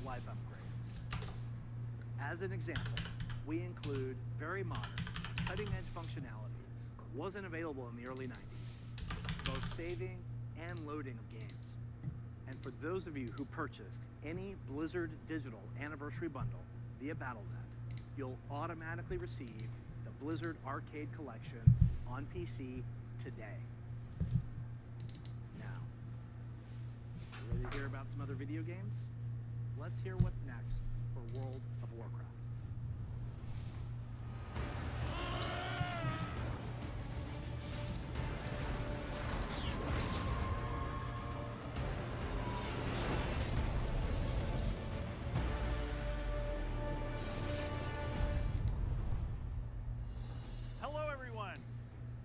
life upgrades. As an example, we include very modern, cutting-edge functionality that wasn't available in the early 90s, both saving and loading of games. And for those of you who purchased any Blizzard Digital Anniversary Bundle via Battle.net, you'll automatically receive the Blizzard Arcade Collection on PC today. Now, ready to hear about some other video games? Let's hear what's next for World of Warcraft.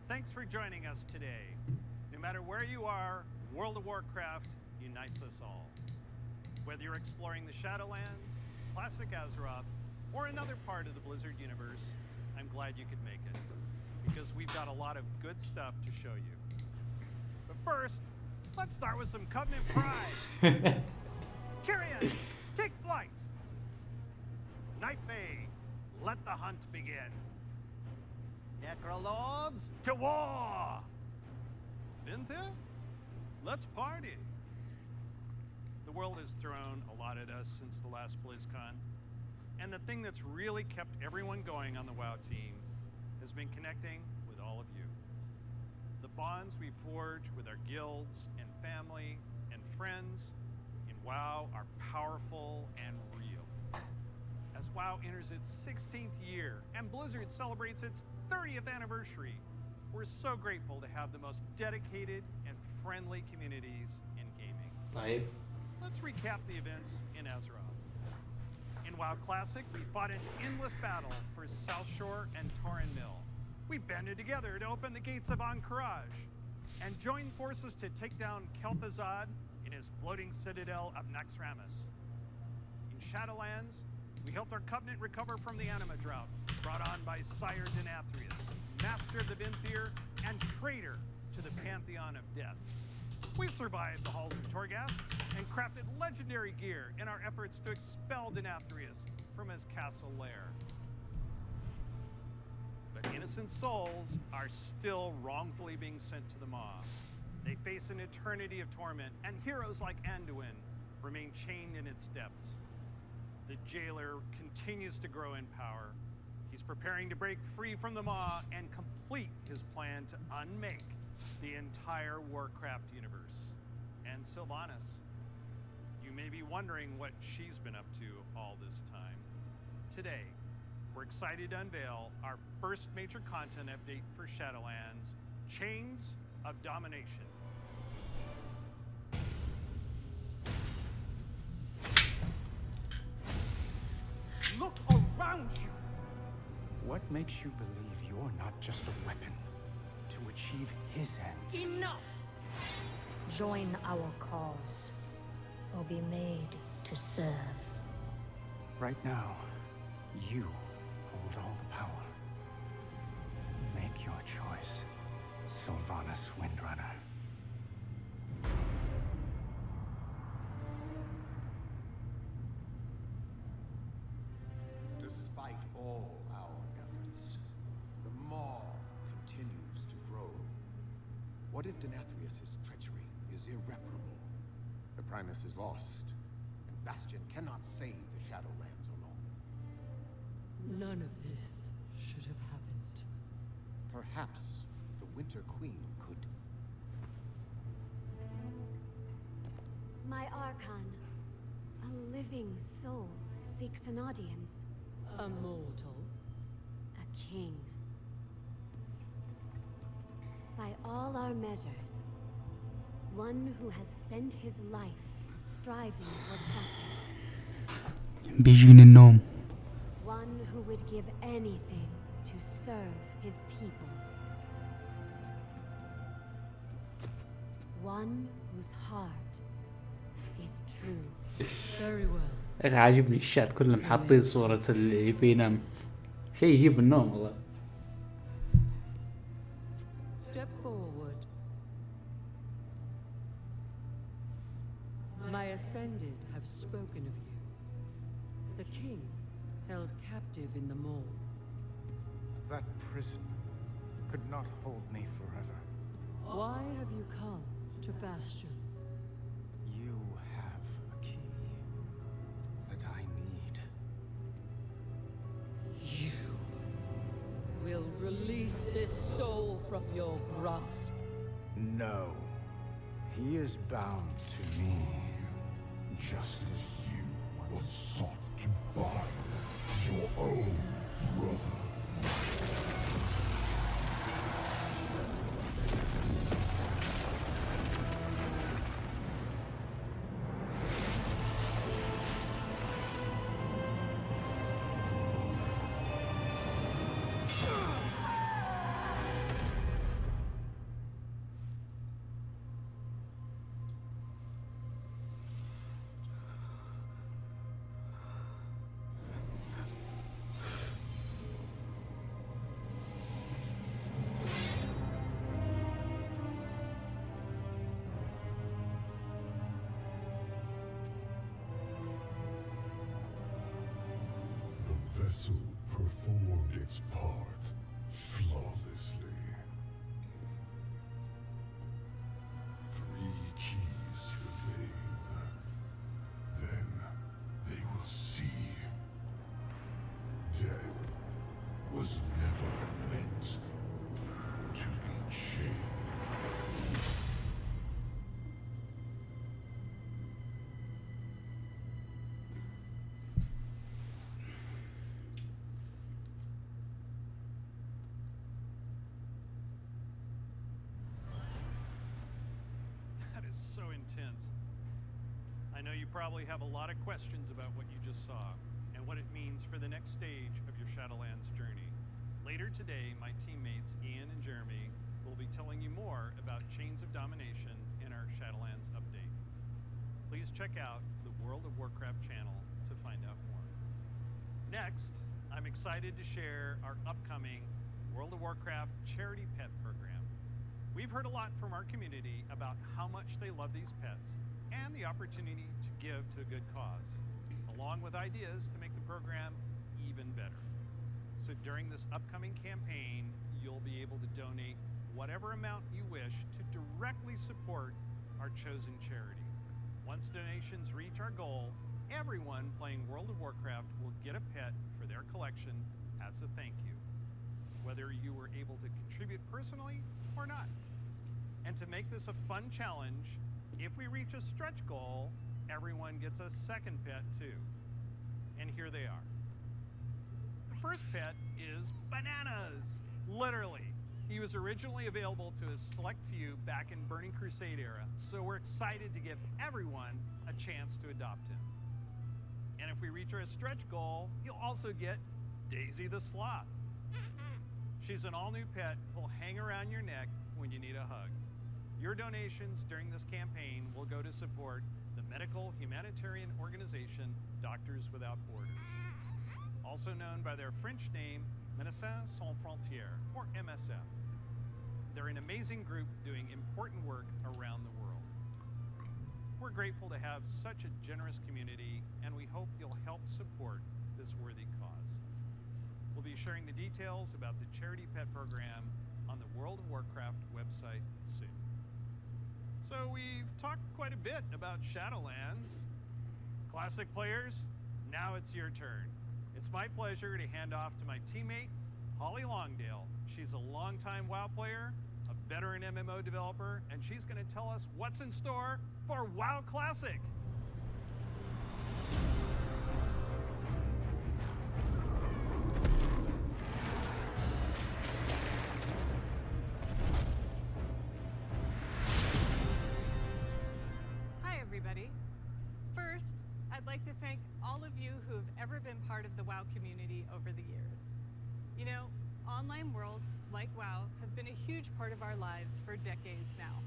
Thanks for joining us today. No matter where you are, World of Warcraft unites us all. Whether you're exploring the Shadowlands, classic Azeroth, or another part of the Blizzard universe, I'm glad you could make it, because we've got a lot of good stuff to show you. But first, let's start with some Covenant pride. Kyrian, take flight. Night Fae, let the hunt begin. Necrolords, to war! Vintha, let's party. The world has thrown a lot at us since the last BlizzCon, and the thing that's really kept everyone going on the WoW team has been connecting with all of you. The bonds we forge with our guilds and family and friends in WoW are powerful and real. As WoW enters its 16th year and Blizzard celebrates its 30th anniversary, we're so grateful to have the most dedicated and friendly communities in gaming. طيب. Let's recap the events in Azeroth. In WoW Classic, we fought an endless battle for South Shore and Tauren Mill. We banded together to open the gates of Ahn'Qiraj and joined forces to take down Kel'Thuzad in his floating citadel of Naxxramas. In Shadowlands, we helped our Covenant recover from the Anima drought, brought on by Sire Denathrius, master of the Vinthier and traitor to the Pantheon of Death. We survived the halls of Torghast and crafted legendary gear in our efforts to expel Denathrius from his castle lair. But innocent souls are still wrongfully being sent to the Maw. They face an eternity of torment, and heroes like Anduin remain chained in its depths. The jailer continues to grow in power. He's preparing to break free from the Maw and complete his plan to unmake the entire Warcraft universe. And Sylvanas, you may be wondering what she's been up to all this time. Today, we're excited to unveil our first major content update for Shadowlands, Chains of Domination. Look around you! What makes you believe you're not just a weapon to achieve his ends? Enough! Join our cause, or be made to serve. Right now, you hold all the power. Make your choice, Sylvanas Windrunner. Despite all our efforts, the Maw continues to grow. What if Denathrius' treachery is irreparable? The Primus is lost, and Bastion cannot save the Shadowlands alone. None of this should have happened. Perhaps the Winter Queen could. My Archon, a living soul, seeks an audience. A mortal. A king. By all our measures, one who has spent his life striving for justice. بيجيني النوم. One who would give anything to serve his people. One whose heart is true. Very well. يا اخي عاجبني الشات كلهم حاطين صورة اللي يبي ينام. شيء يجيب النوم والله. Step forward. My Ascended have spoken of you. The king, held captive in the mall. That prison could not hold me forever. Why have you come to Bastion? You have a key that I need. You will release this soul from your grasp. No. He is bound to me. Just as you once sought to bind your own brother. The vessel performed its part flawlessly. 3 keys remain. Then they will see. Death was never meant to be chained. That is so intense. I know you probably have a lot of questions about what you just saw and what it means for the next stage of your Shadowlands journey. Later today, my teammates Ian and Jeremy will be telling you more about Chains of Domination in our Shadowlands update. Please check out the World of Warcraft channel to find out more. Next, I'm excited to share our upcoming World of Warcraft charity pet program. We've heard a lot from our community about how much they love these pets and the opportunity to give to a good cause, along with ideas to make the program even better. So during this upcoming campaign, you'll be able to donate whatever amount you wish to directly support our chosen charity. Once donations reach our goal, everyone playing World of Warcraft will get a pet for their collection as a thank you, whether you were able to contribute personally or not. And to make this a fun challenge, if we reach a stretch goal, everyone gets a second pet too. And here they are. The first pet is Bananas, literally. He was originally available to a select few back in Burning Crusade era, so we're excited to give everyone a chance to adopt him. And if we reach our stretch goal, you'll also get Daisy the Sloth. She's an all-new pet who'll hang around your neck when you need a hug. Your donations during this campaign will go to support the medical humanitarian organization Doctors Without Borders, also known by their French name Médecins Sans Frontières, or MSF. They're an amazing group doing important work around the world. We're grateful to have such a generous community, and we hope you'll help support this worthy cause. We'll be sharing the details about the charity pet program on the World of Warcraft website soon. So we've talked quite a bit about Shadowlands. Classic players, now it's your turn. It's my pleasure to hand off to my teammate, Holly Longdale. She's a longtime WoW player, a veteran MMO developer, and she's going to tell us what's in store for WoW Classic. Hi, everybody. First, I'd like to thank all of you who have ever been part of the WoW community over the years. You know, online worlds like WoW have been a huge part of our lives for decades now.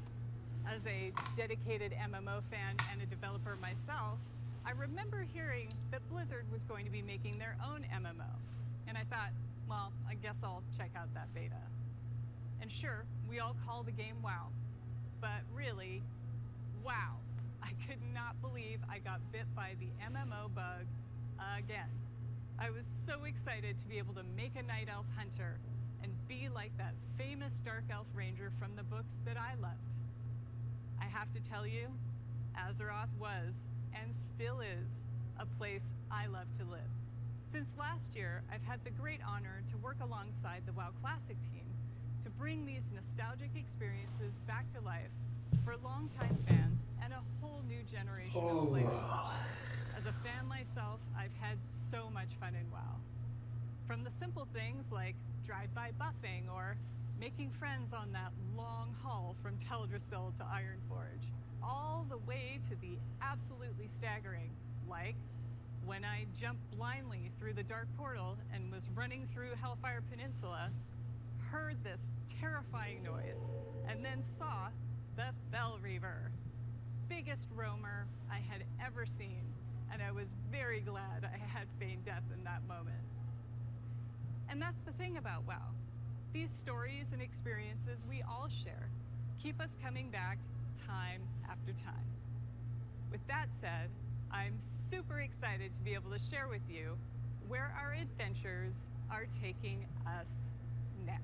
As a dedicated MMO fan and a developer myself, I remember hearing that Blizzard was going to be making their own MMO. And I thought, well, I guess I'll check out that beta. And sure, we all call the game WoW, but really, wow. I could not believe I got bit by the MMO bug again. I was so excited to be able to make a night elf hunter and be like that famous dark elf ranger from the books that I loved. I have to tell you, Azeroth was, and still is, a place I love to live. Since last year, I've had the great honor to work alongside the WoW Classic team to bring these nostalgic experiences back to life for longtime fans and a whole new generation of players. As a fan myself, I've had so much fun in WoW. From the simple things like drive-by buffing or making friends on that long haul from Teldrassil to Ironforge, all the way to the absolutely staggering, like when I jumped blindly through the dark portal and was running through Hellfire Peninsula, heard this terrifying noise, and then saw the Fell Reaver. Biggest roamer I had ever seen, and I was very glad I had feigned death in that moment. And that's the thing about WoW. These stories and experiences we all share keep us coming back time after time. With that said, I'm super excited to be able to share with you where our adventures are taking us next.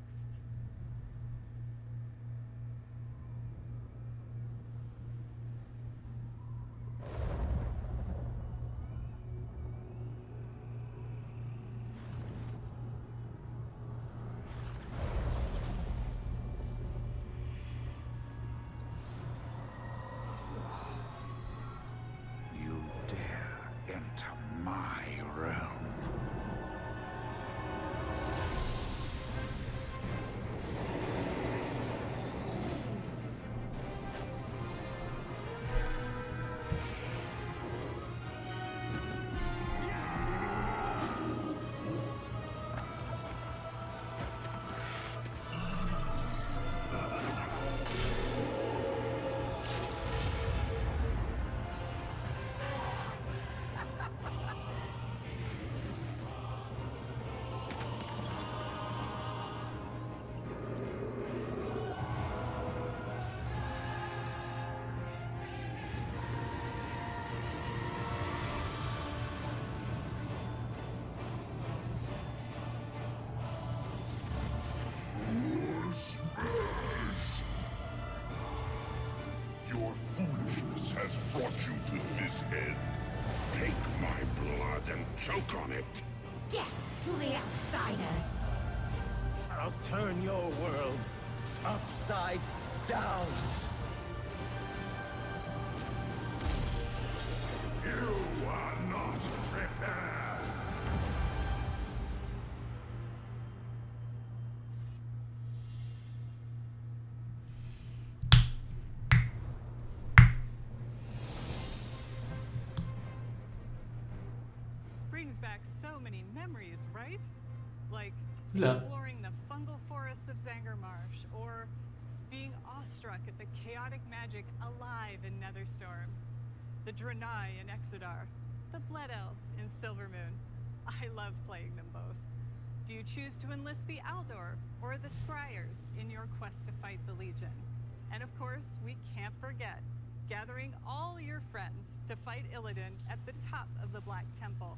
You dare enter my realm. Your foolishness has brought you to this end. Take my blood and choke on it. Death to the outsiders! I'll turn your world upside down. You are not prepared. Brings back so many memories, right? Like Yeah. exploring the fungal forests of Zangarmarsh, or being awestruck at the chaotic magic alive in Netherstorm, the Draenei in Exodar, the Blood Elves in Silvermoon. I love playing them both. Do you choose to enlist the Aldor or the Scryers in your quest to fight the Legion? And of course, we can't forget gathering all your friends to fight Illidan at the top of the Black Temple.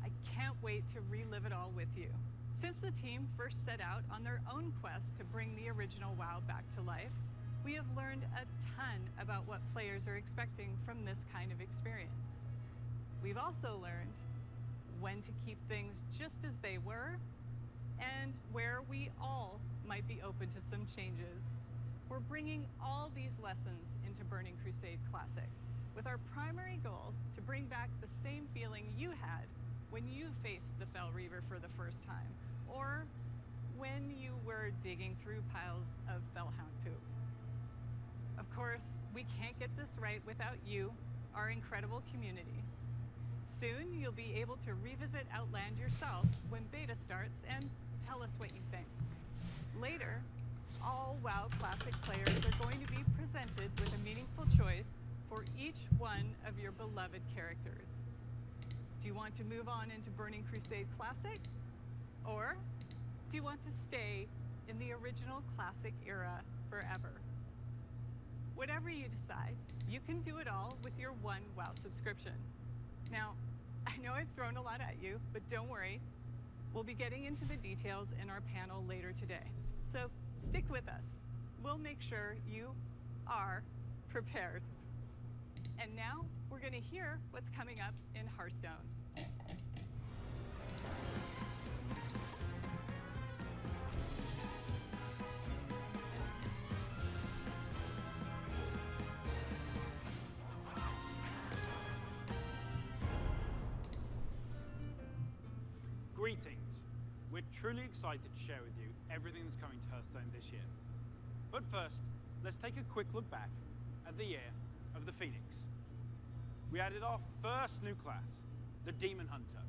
I can't wait to relive it all with you. Since the team first set out on their own quest to bring the original WoW back to life, we have learned a ton about what players are expecting from this kind of experience. We've also learned when to keep things just as they were, and where we all might be open to some changes. We're bringing all these lessons into Burning Crusade Classic, with our primary goal to bring back the same feeling you had when you faced the Fell Reaver for the first time, or when you were digging through piles of Fellhound poop. Of course, we can't get this right without you, our incredible community. Soon, you'll be able to revisit Outland yourself when beta starts and tell us what you think. Later, all WoW Classic players are going to be presented with a meaningful choice for each one of your beloved characters. Do you want to move on into Burning Crusade Classic? Or do you want to stay in the original Classic era forever? Whatever you decide, you can do it all with your one WoW subscription. Now, I know I've thrown a lot at you, but don't worry. We'll be getting into the details in our panel later today. So stick with us. We'll make sure you are prepared. And now we're going to hear what's coming up in Hearthstone. Greetings. We're truly excited to share with you everything that's coming to Hearthstone this year. But first, let's take a quick look back at the year of the Phoenix. We added our first new class, the Demon Hunter,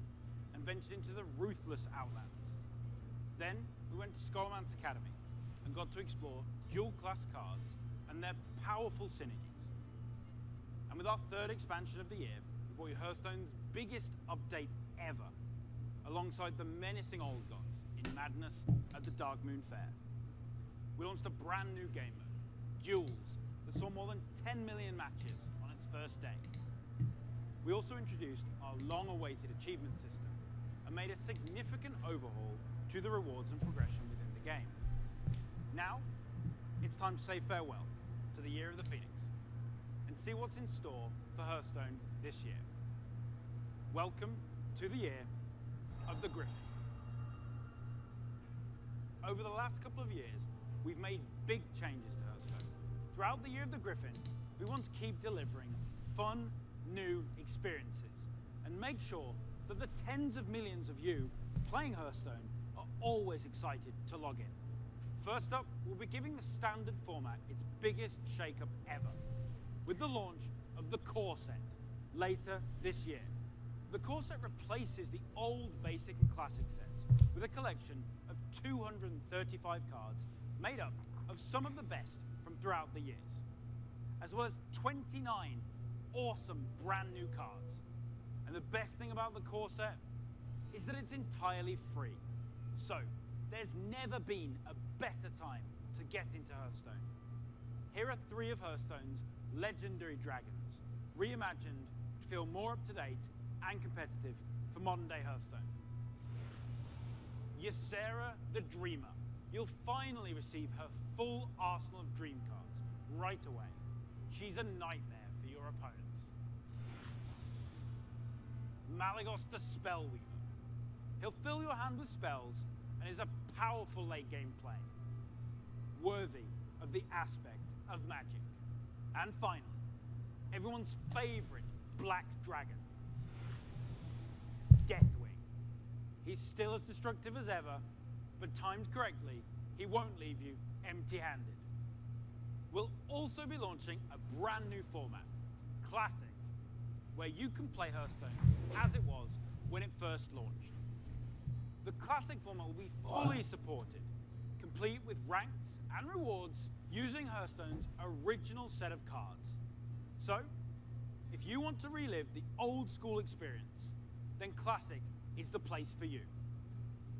and ventured into the ruthless Outlands. Then we went to Skullman's Academy and got to explore dual class cards and their powerful synergies. And with our third expansion of the year, we brought you Hearthstone's biggest update ever, alongside the menacing old gods in Madness at the Dark Moon Fair. We launched a brand new game mode, Duels, that saw more than 10 million matches on its first day. We also introduced our long-awaited achievement system and made a significant overhaul to the rewards and progression within the game. Now, it's time to say farewell to the year of the Phoenix and see what's in store for Hearthstone this year. Welcome to the year of the Griffin. Over the last couple of years, we've made big changes to Hearthstone. Throughout the year of the Griffin, we want to keep delivering fun, new experiences and make sure that the tens of millions of you playing Hearthstone are always excited to log in. First up, we'll be giving the standard format its biggest shake-up ever, with the launch of the Core Set later this year. The Core Set replaces the old Basic and Classic sets with a collection of 235 cards made up of some of the best from throughout the years, as well as 29 awesome brand new cards. And the best thing about the Core Set is that it's entirely free. So there's never been a better time to get into Hearthstone. Here are 3 of Hearthstone's legendary dragons, reimagined to feel more up to date and competitive for modern day Hearthstone. Ysera the Dreamer. You'll finally receive her full arsenal of dream cards right away. She's a nightmare for your opponents. Malygos the Spellweaver. He'll fill your hand with spells and is a powerful late game play, worthy of the aspect of magic. And finally, everyone's favorite Black Dragon, Deathwing. He's still as destructive as ever, but timed correctly, he won't leave you empty-handed. We'll also be launching a brand new format, Classic, where you can play Hearthstone as it was when it first launched. The Classic format will be fully supported, complete with ranks and rewards using Hearthstone's original set of cards. So, if you want to relive the old school experience, then Classic is the place for you.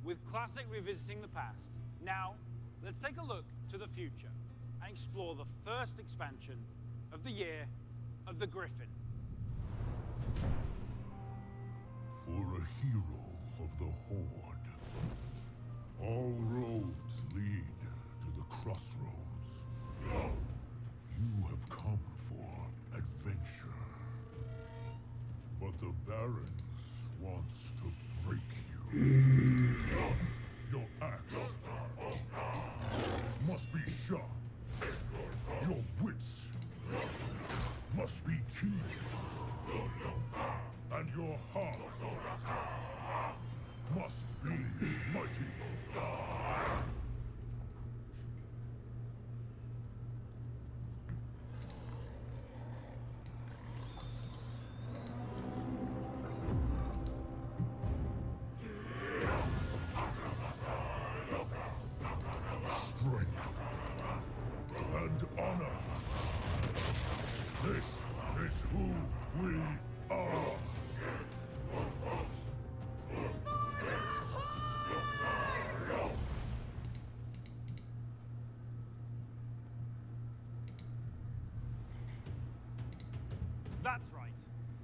With Classic revisiting the past, now let's take a look to the future and explore the first expansion of the year of the Griffin. For a hero of the Horde, all roads lead to the crossroads. You have come for adventure, but the Barons wants to break you. Your axe must be sharp. Your wits must be keen. And your heart must be mighty. And honor. This is who we are.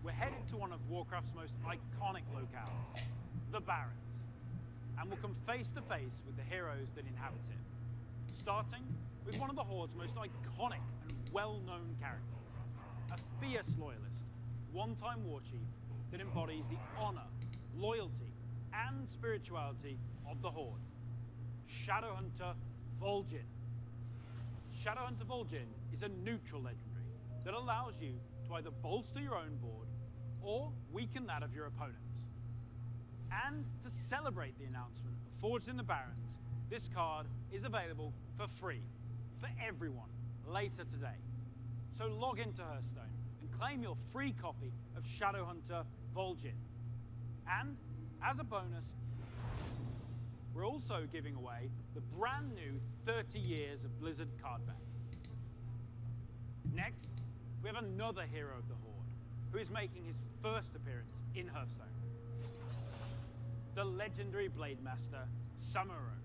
we're headed to one of Warcraft's most iconic locales, the Barrens, and we'll come face to face with the heroes that inhabit it, starting with one of the Horde's most iconic and well-known characters, a fierce loyalist, one-time war chief that embodies the honor, loyalty, and spirituality of the Horde, Shadowhunter Vol'jin. Shadowhunter Vol'jin is a neutral legendary that allows you to either bolster your own board or weaken that of your opponents. And to celebrate the announcement of Forged in the Barrens, this card is available for free for everyone later today. So log into Hearthstone and claim your free copy of Shadowhunter Vol'jin. And as a bonus, we're also giving away the brand new 30 Years of Blizzard card back. Next, we have another hero of the Horde who is making his first appearance in Hearthstone. The legendary Blade Master, Samuro,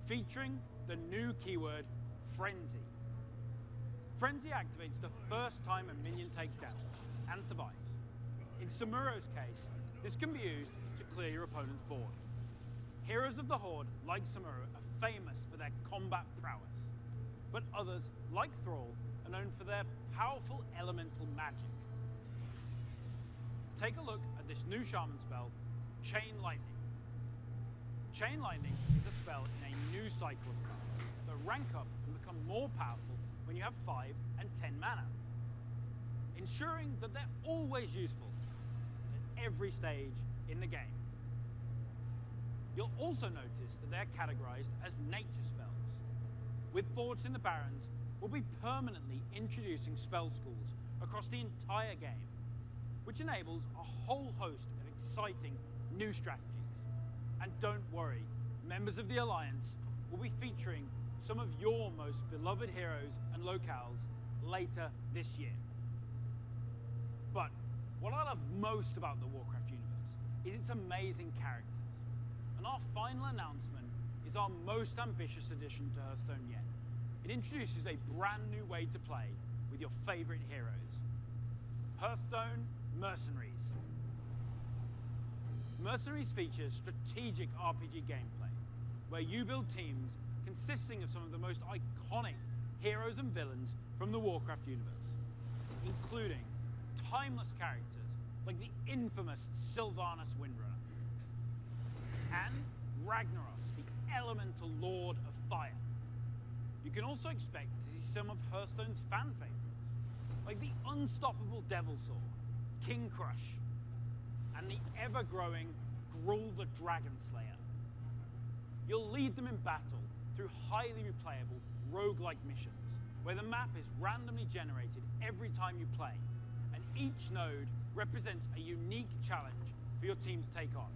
featuring the new keyword, Frenzy. Frenzy activates the first time a minion takes damage and survives. In Samuro's case, this can be used to clear your opponent's board. Heroes of the Horde, like Samuro, are famous for their combat prowess, but others, like Thrall, are known for their powerful elemental magic. Take a look at this new shaman spell, Chain Lightning. Chain Lightning is a spell in a new cycle of cards that rank up and become more powerful when you have 5 and 10 mana, ensuring that they're always useful at every stage in the game. You'll also notice that they're categorized as nature spells. With Forged in the Barrens, we'll be permanently introducing spell schools across the entire game, which enables a whole host of exciting new strategies. And don't worry, members of the Alliance will be featuring some of your most beloved heroes and locales later this year. But what I love most about the Warcraft universe is its amazing characters. And our final announcement is our most ambitious addition to Hearthstone yet. It introduces a brand new way to play with your favorite heroes. Hearthstone Mercenaries. Mercenaries features strategic RPG gameplay, where you build teams consisting of some of the most iconic heroes and villains from the Warcraft universe, including timeless characters like the infamous Sylvanas Windrunner, and Ragnaros, the elemental lord of fire. You can also expect to see some of Hearthstone's fan favorites, like the unstoppable Devilsaur, King Crush, and the ever-growing Gruul the Dragon Slayer. You'll lead them in battle through highly replayable roguelike missions, where the map is randomly generated every time you play, and each node represents a unique challenge for your team to take on.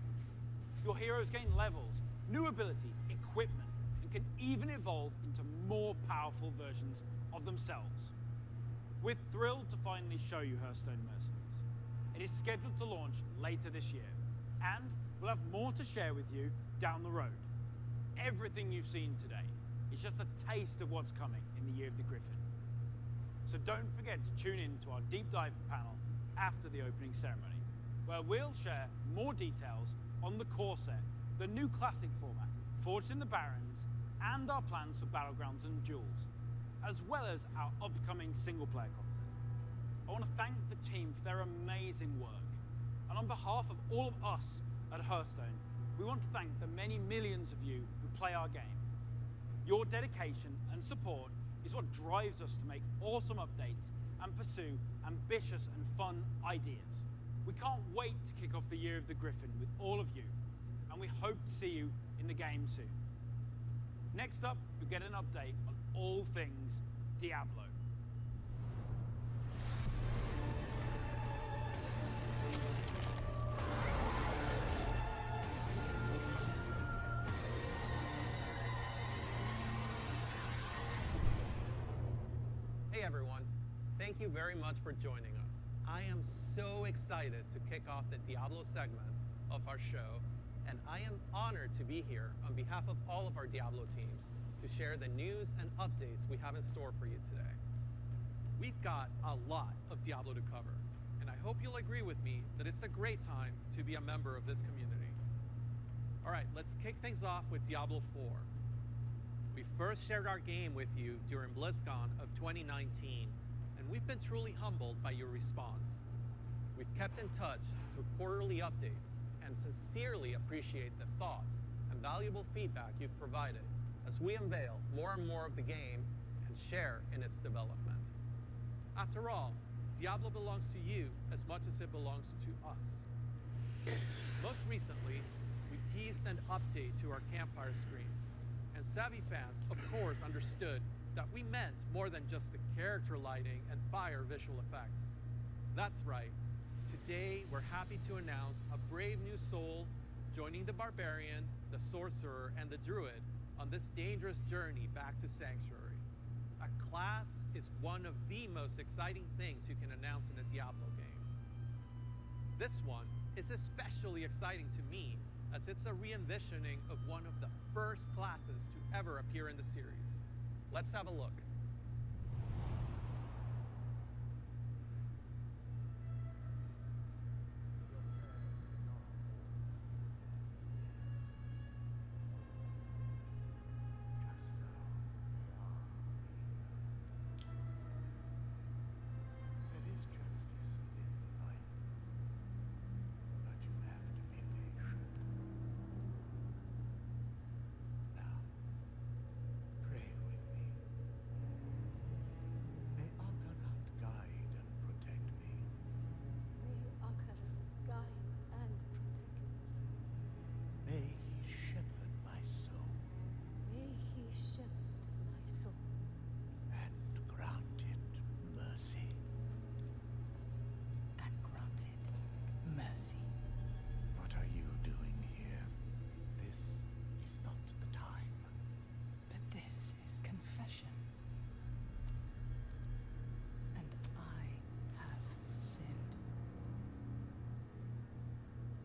Your heroes gain levels, new abilities, equipment, and can even evolve into more powerful versions of themselves. We're thrilled to finally show you Hearthstone Mercenaries. It is scheduled to launch later this year, and we'll have more to share with you down the road. Everything you've seen today is just a taste of what's coming in the Year of the Griffin. So don't forget to tune in to our deep dive panel after the opening ceremony, where we'll share more details on the core set, the new classic format, Forged in the Barrens, and our plans for Battlegrounds and Duels, as well as our upcoming single-player content. I want to thank the team for their amazing work, and on behalf of all of us at Hearthstone, we want to thank the many millions of you who play our game. Your dedication and support is what drives us to make awesome updates and pursue ambitious and fun ideas. We can't wait to kick off the Year of the Griffin with all of you, and we hope to see you in the game soon. Next up, you'll get an update on all things Diablo. Hey everyone, thank you very much for joining us. I am so excited to kick off the Diablo segment of our show, and I am honored to be here on behalf of all of our Diablo teams to share the news and updates we have in store for you today. We've got a lot of Diablo to cover, and I hope you'll agree with me that it's a great time to be a member of this community. All right, let's kick things off with Diablo 4. We first shared our game with you during BlizzCon of 2019, and we've been truly humbled by your response. We've kept in touch through quarterly updates and sincerely appreciate the thoughts and valuable feedback you've provided as we unveil more and more of the game and share in its development. After all, Diablo belongs to you as much as it belongs to us. Most recently, we teased an update to our campfire screen, and savvy fans, of course, understood that we meant more than just the character lighting and fire visual effects. That's right. Today, we're happy to announce a brave new soul joining the barbarian, the sorcerer, and the druid on this dangerous journey back to Sanctuary. A class is one of the most exciting things you can announce in a Diablo game. This one is especially exciting to me, as it's a re-envisioning of one of the first classes to ever appear in the series. Let's have a look.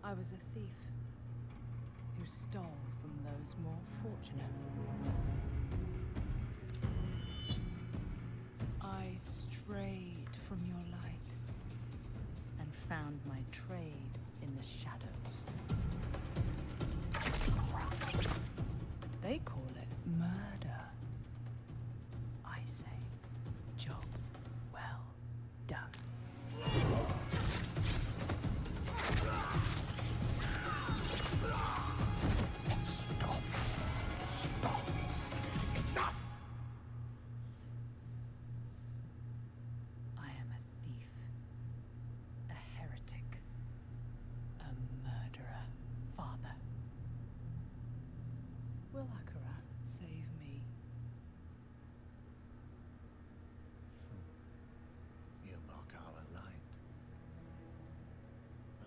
I was a thief who stole from those more fortunate. I strayed from your light and found my trade in the shadows. They call it murder. I say, job well done.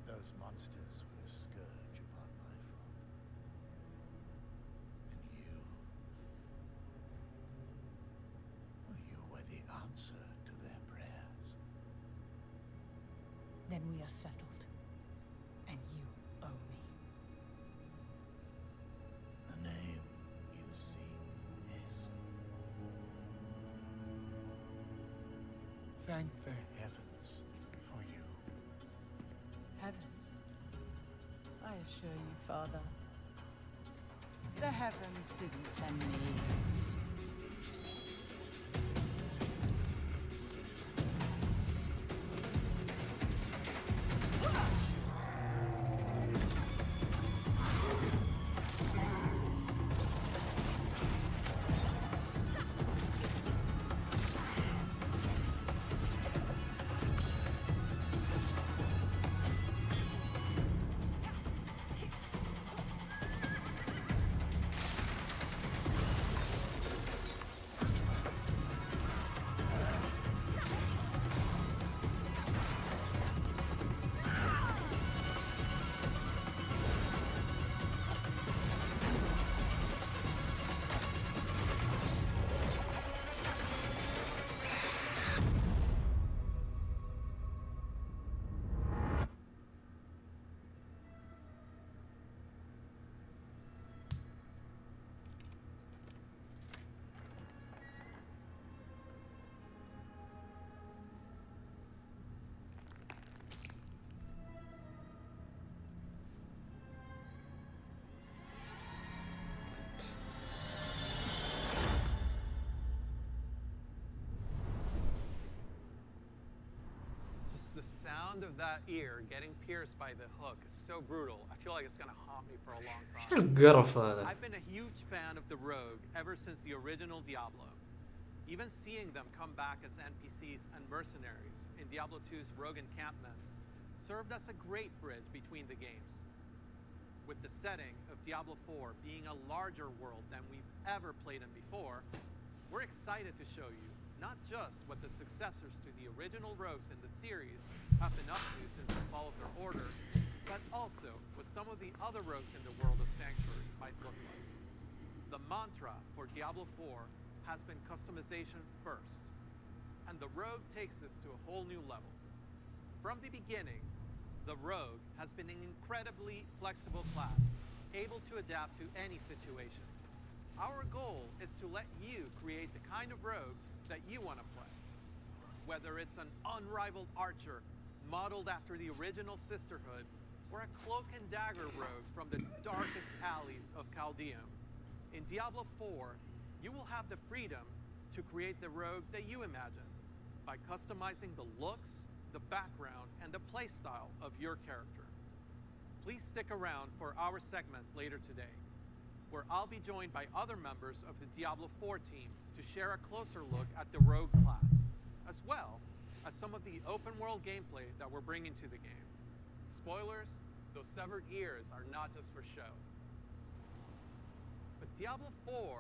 Those monsters were a scourge upon my front. And you were the answer to their prayers. Then we are settled, and you owe me. The name you seek is... Thank the heavens for you. Heavens? I assure you, Father, the heavens didn't send me. sound of that ear getting pierced by the hook is so brutal. I feel like it's gonna haunt me for a long شو time. القرف هذا؟ I've been a huge fan of the Rogue ever since the original Diablo. Even seeing them come back as NPCs and mercenaries in Diablo 2's Rogue Encampment served as a great bridge between the games. With the setting of Diablo 4 being a larger world than we've ever played in before, we're excited to show you not just what the successors to the original rogues in the series have been up to since the fall of their order, but also what some of the other rogues in the world of Sanctuary might look like. The mantra for Diablo 4 has been customization first, and the Rogue takes this to a whole new level. From the beginning, the Rogue has been an incredibly flexible class, able to adapt to any situation. Our goal is to let you create the kind of Rogue that you want to play. Whether it's an unrivaled archer modeled after the original Sisterhood, or a cloak and dagger rogue from the darkest alleys of Chaldeum, in Diablo 4, you will have the freedom to create the rogue that you imagine by customizing the looks, the background, and the playstyle of your character. Please stick around for our segment later today, where I'll be joined by other members of the Diablo 4 team to share a closer look at the rogue class, as well as some of the open world gameplay that we're bringing to the game. Spoilers, those severed ears are not just for show. But Diablo 4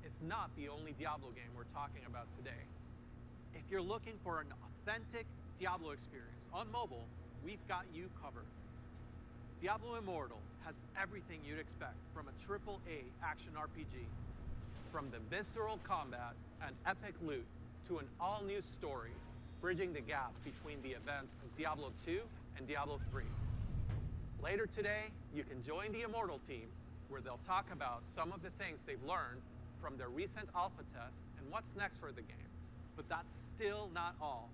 is not the only Diablo game we're talking about today. If you're looking for an authentic Diablo experience on mobile, we've got you covered. Diablo Immortal has everything you'd expect from a AAA action RPG. From the visceral combat and epic loot to an all-new story, bridging the gap between the events of Diablo 2 and Diablo 3. Later today, you can join the Immortal team, where they'll talk about some of the things they've learned from their recent alpha test and what's next for the game. But that's still not all.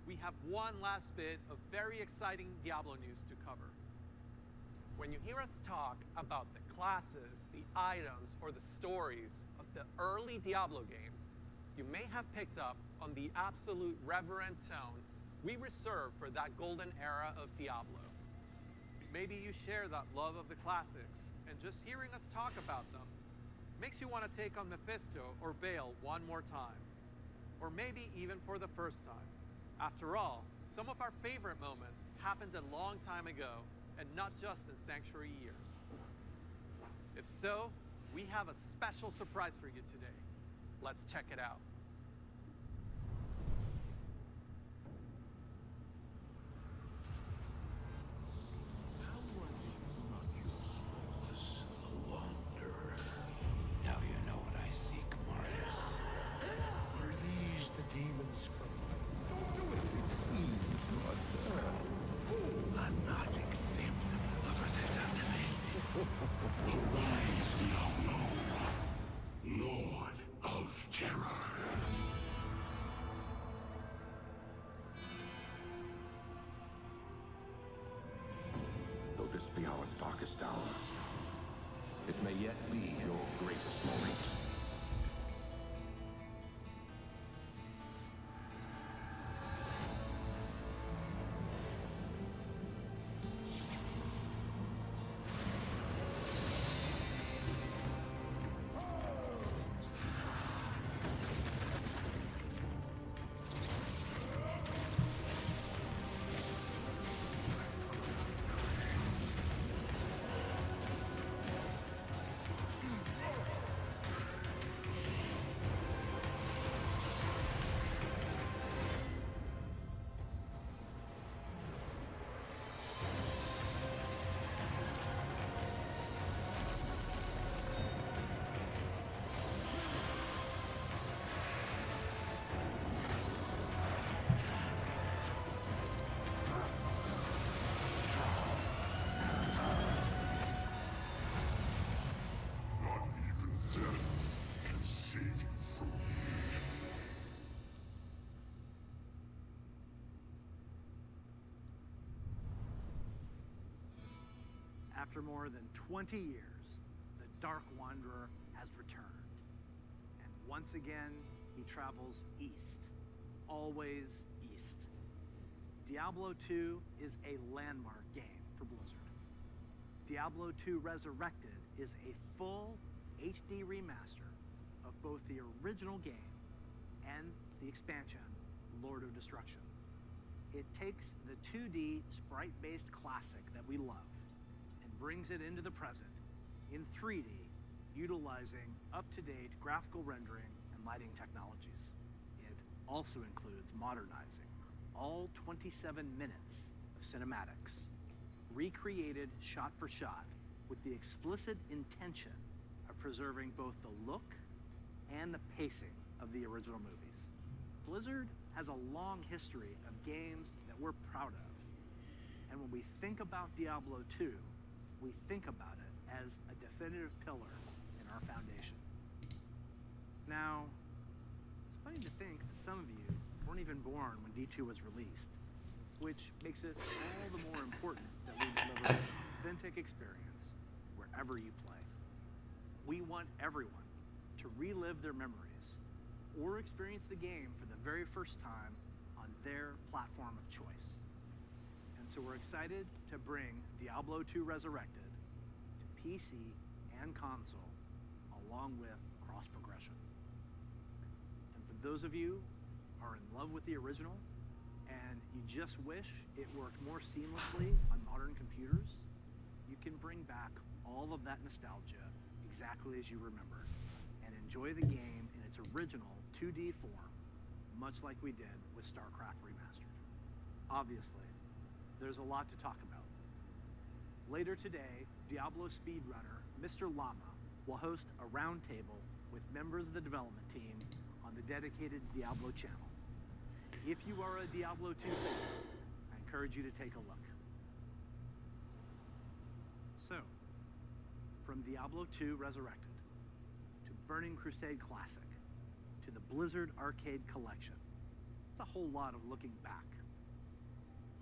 We have one last bit of very exciting Diablo news to cover. When you hear us talk about the classes, the items, or the stories of the early Diablo games, you may have picked up on the absolute reverent tone we reserve for that golden era of Diablo. Maybe you share that love of the classics, and just hearing us talk about them makes you want to take on Mephisto or Baal one more time. Or maybe even for the first time. After all, some of our favorite moments happened a long time ago, and not just in Sanctuary years. If so, we have a special surprise for you today. Let's check it out. Now you know what I seek, Marius. Were these the demons from... Don't do it! It seems but I'm not acceptable of that unto me. Arise, Diablo, Lord of Terror. Though this be our darkest hour, it may yet be your greatest moment. After more than 20 years, the Dark Wanderer has returned. And once again, he travels east. Always east. Diablo 2 is a landmark game for Blizzard. Diablo 2 Resurrected is a full HD remaster of both the original game and the expansion, Lord of Destruction. It takes the 2D sprite-based classic that we love and brings it into the present in 3D, utilizing up-to-date graphical rendering and lighting technologies. It also includes modernizing all 27 minutes of cinematics, recreated shot for shot with the explicit intention of preserving both the look and the pacing of the original movies. Blizzard has a long history of games that we're proud of. And when we think about Diablo 2, we think about it as a definitive pillar in our foundation. Now, it's funny to think that some of you weren't even born when D2 was released, which makes it all the more important that we deliver an authentic experience wherever you play. We want everyone to relive their memories or experience the game for the very first time on their platform of choice. And so we're excited to bring Diablo 2 Resurrected to PC and console, along with cross-progression. And for those of you who are in love with the original and you just wish it worked more seamlessly on modern computers, you can bring back all of that nostalgia exactly as you remember and enjoy the game in its original 2D form, much like we did with StarCraft Remastered. Obviously, there's a lot to talk about. Later today, Diablo speedrunner Mr. Llama will host a roundtable with members of the development team on the dedicated Diablo channel. If you are a Diablo 2 fan, I encourage you to take a look. So, from Diablo 2 Resurrected, to Burning Crusade Classic, to the Blizzard Arcade Collection, it's a whole lot of looking back.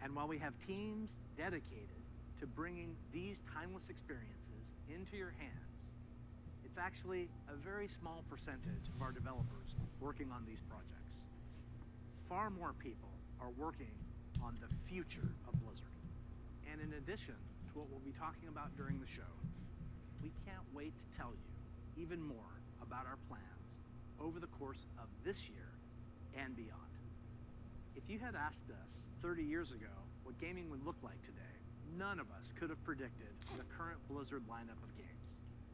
And while we have teams dedicated to bringing these timeless experiences into your hands, it's actually a very small percentage of our developers working on these projects. Far more people are working on the future of Blizzard. And in addition to what we'll be talking about during the show, we can't wait to tell you even more about our plans over the course of this year and beyond. If you had asked us 30 years ago what gaming would look like today, none of us could have predicted the current Blizzard lineup of games.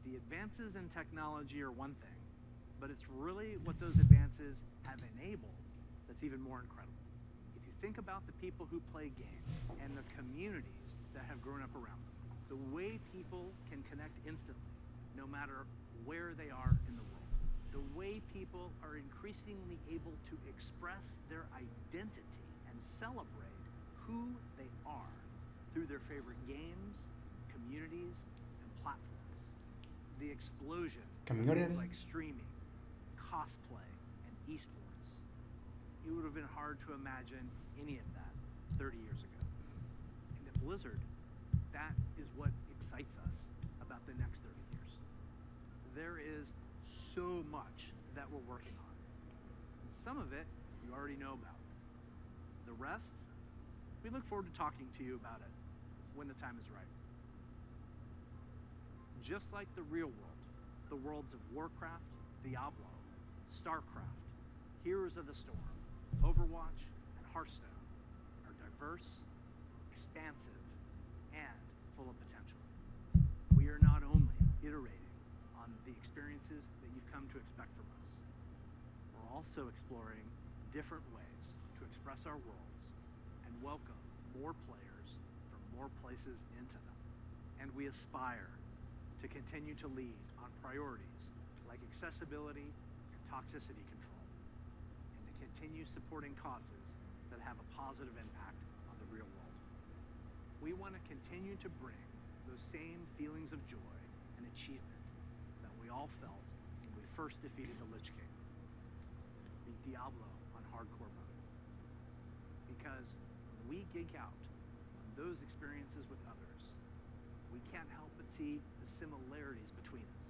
The advances in technology are one thing, but it's really what those advances have enabled that's even more incredible. If you think about the people who play games and the communities that have grown up around them, the way people can connect instantly, no matter where they are in the world, the way people are increasingly able to express their identity and celebrate who they are through their favorite games, communities, and platforms. The explosion of things like streaming, cosplay, and esports. It would have been hard to imagine any of that 30 years ago. And at Blizzard, that is what excites us about the next 30 years. There is so much that we're working on. And some of it you already know about. The rest, we look forward to talking to you about it when the time is right. Just like the real world, the worlds of Warcraft, Diablo, StarCraft, Heroes of the Storm, Overwatch, and Hearthstone are diverse, expansive, and full of potential. We are not only iterating on the experiences that you've come to expect from us, we're also exploring different ways to express our worlds and welcome more players from more places into them. And we aspire to continue to lead on priorities like accessibility and toxicity control, and to continue supporting causes that have a positive impact on the real world. We want to continue to bring those same feelings of joy and achievement that we all felt when we first defeated the Lich King, the Diablo on hardcore mode. Because when we geek out on those experiences with others, we can't help but see the similarities between us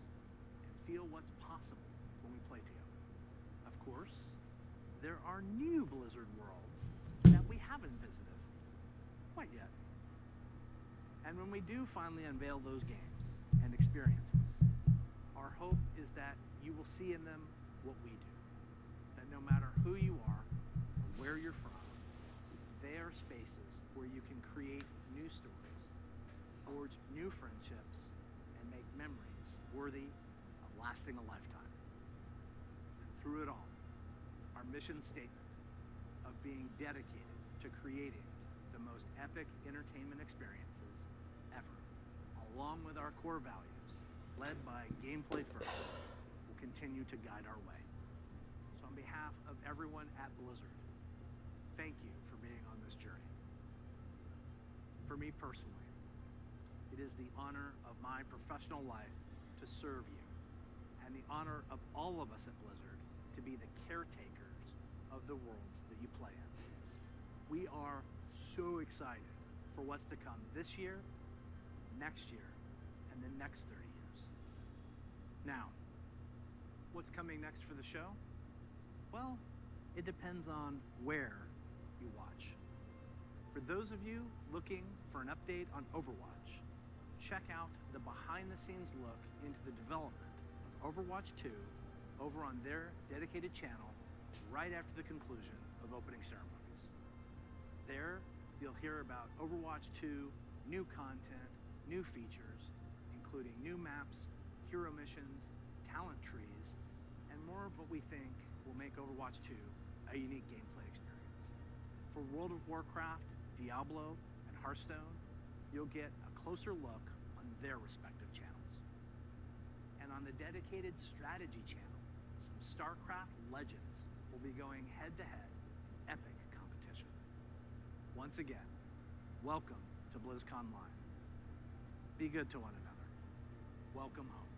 and feel what's possible when we play together. Of course, there are new Blizzard worlds that we haven't visited quite yet. And when we do finally unveil those games and experiences, our hope is that you will see in them what we do. That no matter who you are or where you're from, they are spaces where you can create new stories, forge new friendships, and make memories worthy of lasting a lifetime. And through it all, our mission statement of being dedicated to creating the most epic entertainment experiences ever, along with our core values, led by gameplay first, will continue to guide our way. So on behalf of everyone at Blizzard, thank you for being on this journey. For me personally, it is the honor of my professional life to serve you, and the honor of all of us at Blizzard to be the caretakers of the worlds that you play in. We are so excited for what's to come this year, next year, and the next 30 years. Now, what's coming next for the show? Well, it depends on where you watch. For those of you looking for an update on Overwatch, check out the behind-the-scenes look into the development of Overwatch 2 over on their dedicated channel right after the conclusion of opening ceremonies. There, you'll hear about Overwatch 2, new content, new features, including new maps, hero missions, talent trees, and more of what we think will make Overwatch 2 a unique gameplay experience. For World of Warcraft, Diablo, and Hearthstone, you'll get a closer look on their respective channels. And on the dedicated strategy channel, some StarCraft legends will be going head-to-head in epic competition. Once again, welcome to BlizzCon Live. Be good to one another. Welcome home.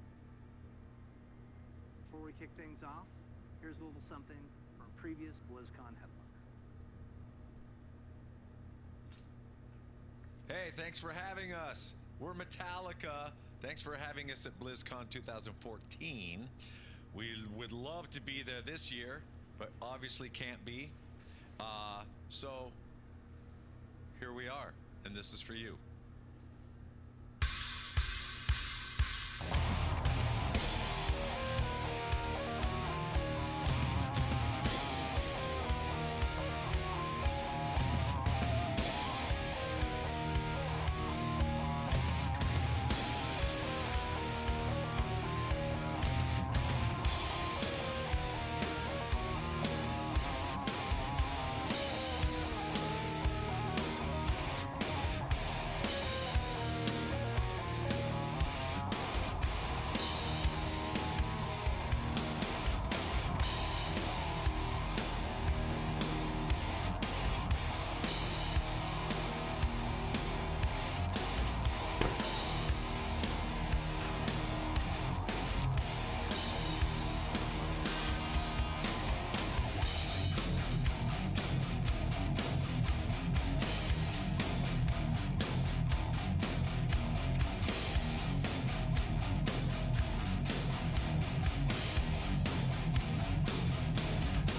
Before we kick things off, here's a little something from a previous BlizzCon headliner. Hey, thanks for having us. We're Metallica. Thanks for having us at BlizzCon 2014. We would love to be there this year, but obviously can't be. So here we are, and this is for you.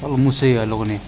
والله مو سيئة الأغنية.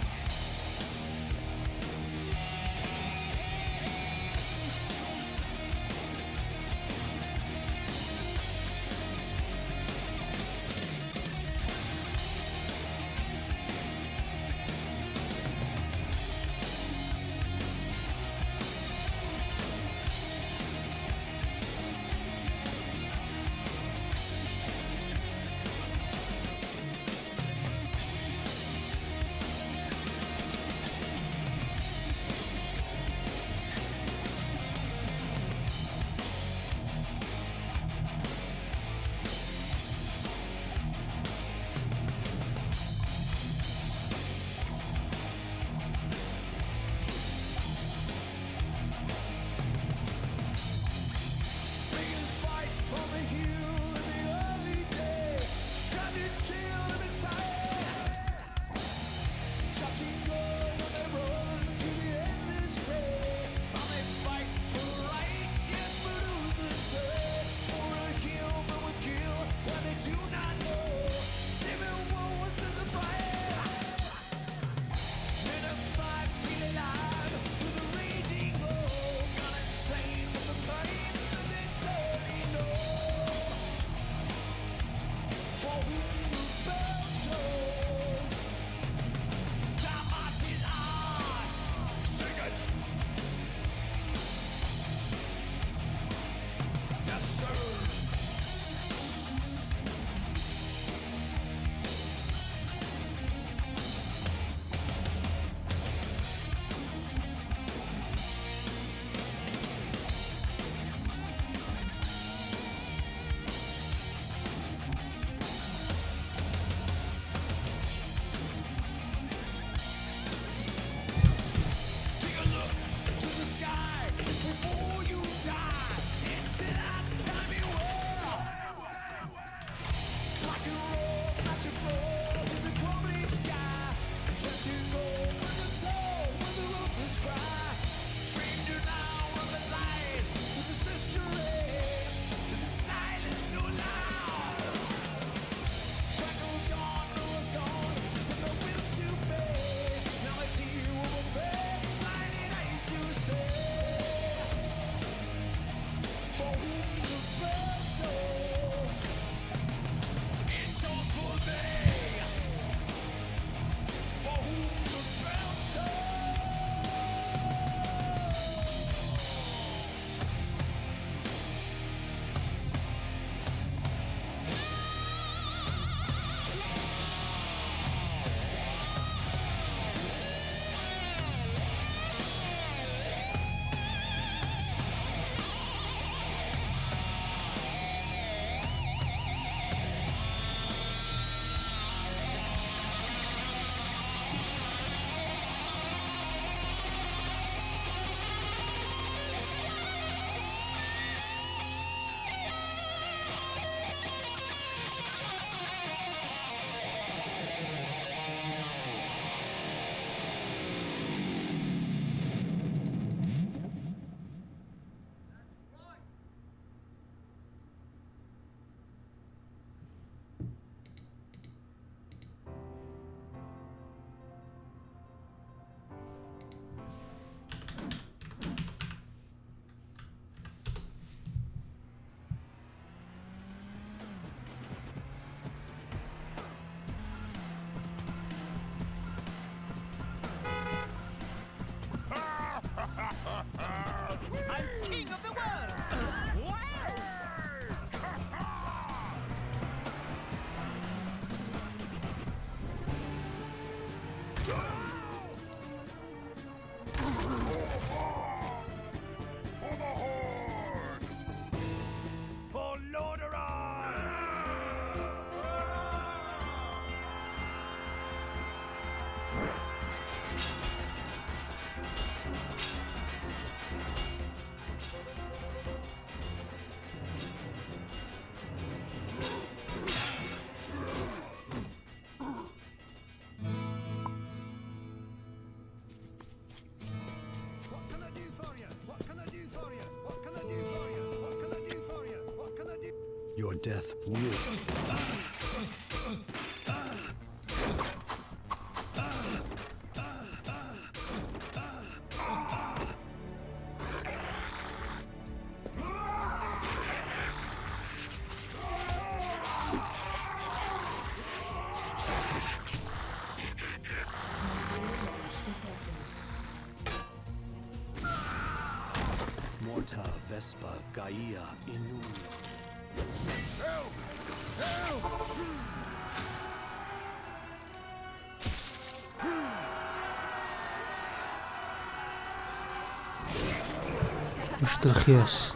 Your death will. Morta Vespa Gaia Inu. Help! Help! وش ذا الخياس؟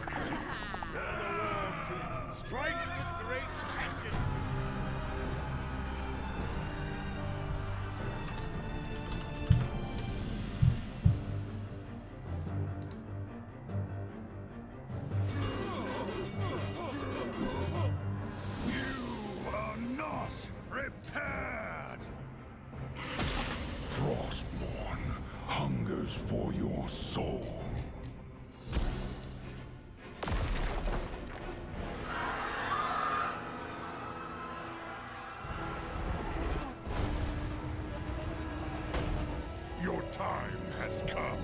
Strike with great vengeance. You are not prepared! Frostmourne hungers for your soul. Your time has come.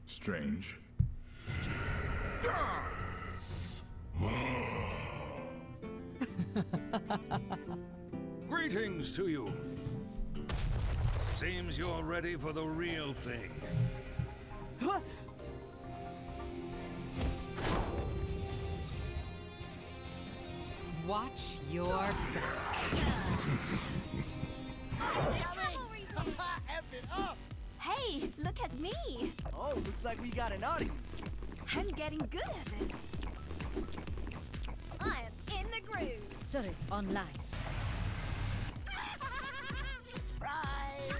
Strange. Greetings to you. Seems you're ready for the real thing. Watch your back. Hey, look at me! Oh, looks like we got an audience. I'm getting good at this. I am in the groove. Turret online. Surprise!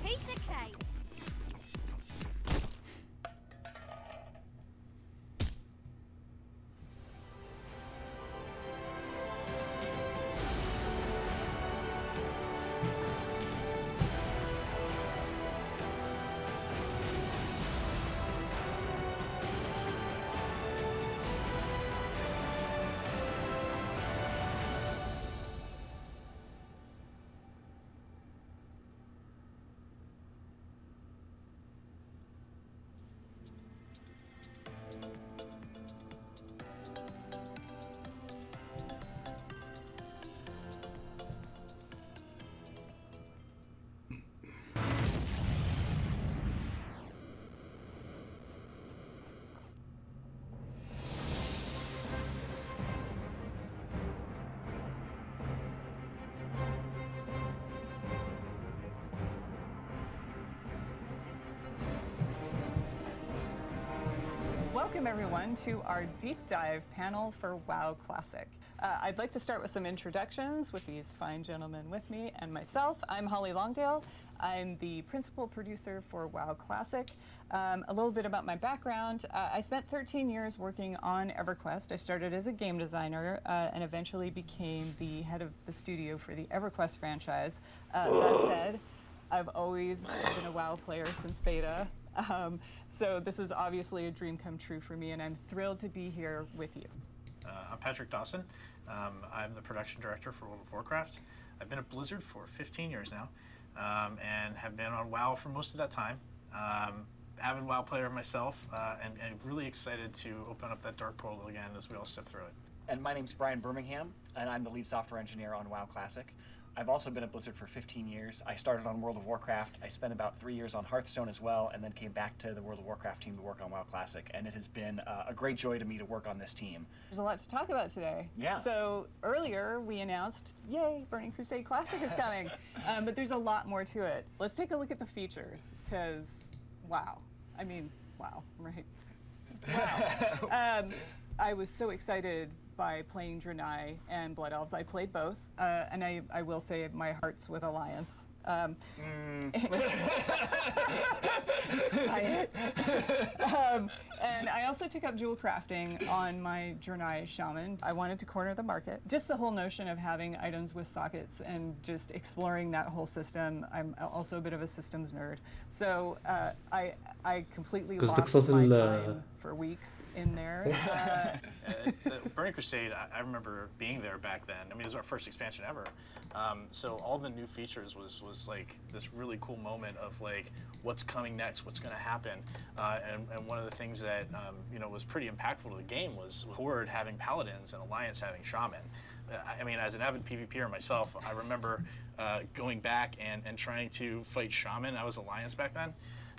Piece of cake. Welcome everyone to our deep dive panel for WoW Classic. I'd like to start with some introductions with these fine gentlemen with me and myself. I'm Holly Longdale. I'm the principal producer for WoW Classic. A little bit about my background. I spent 13 years working on EverQuest. I started as a game designer and eventually became the head of the studio for the EverQuest franchise. That said, I've always been a WoW player since beta. So this is obviously a dream come true for me, and I'm thrilled to be here with you. I'm Patrick Dawson. I'm the production director for World of Warcraft. I've been at Blizzard for 15 years now, and have been on WoW for most of that time. Avid WoW player myself, and really excited to open up that dark portal again as we all step through it. And my name's Brian Birmingham, and I'm the lead software engineer on WoW Classic. I've also been at Blizzard for 15 years. I started on World of Warcraft. I spent about 3 years on Hearthstone as well, and then came back to the World of Warcraft team to work on WoW Classic. And it has been a great joy to me to work on this team. There's a lot to talk about today. Yeah. So earlier we announced, yay, Burning Crusade Classic is coming. But there's a lot more to it. Let's take a look at the features, because wow. I mean, wow, right? Wow. I was so excited by playing Draenei and Blood Elves. I played both, and I will say my heart's with Alliance. And I also took up jewel crafting on my Draenei Shaman. I wanted to corner the market. Just the whole notion of having items with sockets and just exploring that whole system. I'm also a bit of a systems nerd. So I completely lost my time for weeks in there. The Burning Crusade, I remember being there back then. I mean, it was our first expansion ever. So all the new features was like this really cool moment of like what's coming next, what's going to happen, and one of the things that you know was pretty impactful to the game was Horde having Paladins and Alliance having Shaman. I mean, as an avid PvPer myself, I remember going back and trying to fight Shaman. I was Alliance back then.